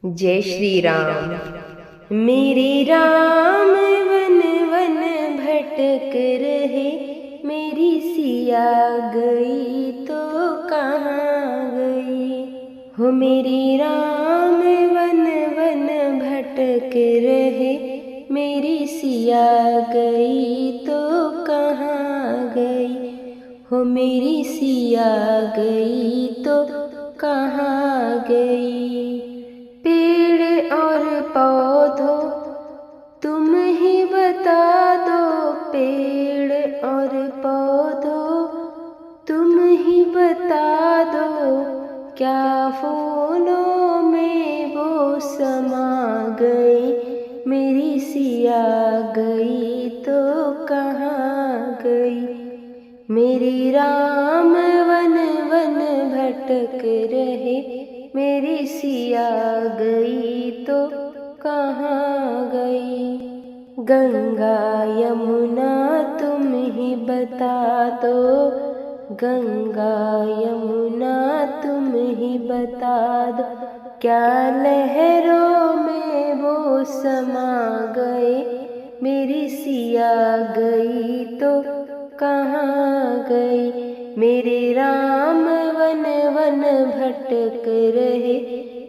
जय श्री राम। मेरे Ram one one भटक रहे, मेरी सिया गई तो कहाँ गई। हो मेरे राम वन वन भटक रहे, मेरी सिया गई तो कहाँ गई। हो मेरी सिया गई तो कहाँ गई। पेड़ और पौधों तुम ही बता दो, पेड़ और पौधों तुम ही बता दो, क्या फूलों में वो समा गई। मेरी सिया गई तो कहाँ गई। मेरे राम वन वन भटक रहे, मेरी सिया गई तो कहाँ गई। गंगा यमुना तुम ही बता दो, गंगा यमुना तुम ही बता दो, क्या लहरों में वो समा गए। मेरी सिया गई तो कहाँ गई। मेरे राम वन वन भटक रहे,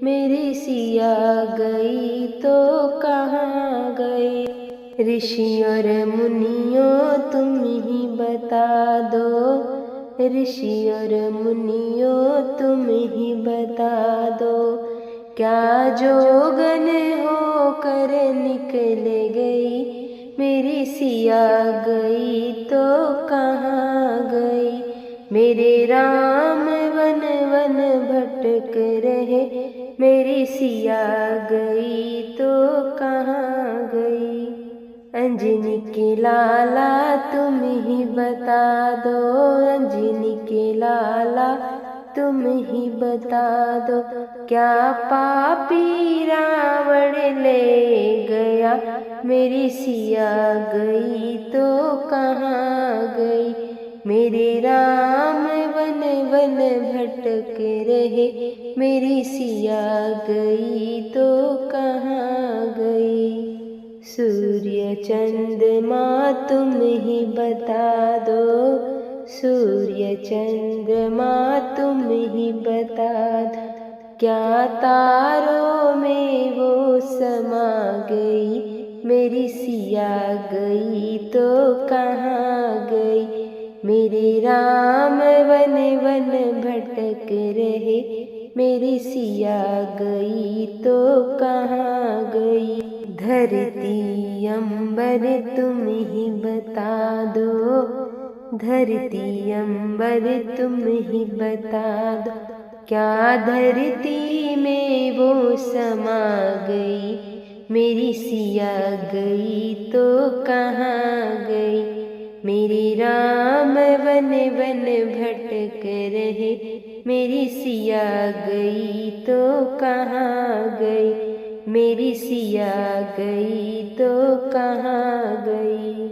मेरी सिया गई तो कहाँ गए। ऋषि और मुनियों तुम ही बता दो, ऋषि और मुनियों तुम ही बता दो, क्या जोगन होकर निकल गई। मेरी सिया गई तो कहाँ गई। मेरे राम वन वन भटक रहे, मेरी सिया गई तो कहाँ गई। अंजनी के लाला तुम ही बता दो, अंजनी के लाला तुम ही बता दो, क्या पापी रावण ले गया। मेरी सिया गई तो कहाँ गई। मेरे राम वन वन भटक रहे, मेरी सिया गई तो कहाँ गई। सूर्य चंद्रमा तुम ही बता दो, सूर्य चंद्रमा तुम ही बता दो, क्या तारों में वो समा गई। मेरी सिया गई तो कहाँ गई। मेरे राम वन वन भटक रहे, मेरी सिया गई तो कहाँ गई। धरती अंबर तुम ही बता दो, धरती अंबर तुम ही बता दो, क्या धरती में वो समा गई। मेरी सिया गई तो कहाँ गई। मेरे राम वन वन भटक रहे, मेरी सिया गई तो कहाँ गई। मेरी सिया गई तो कहाँ गई।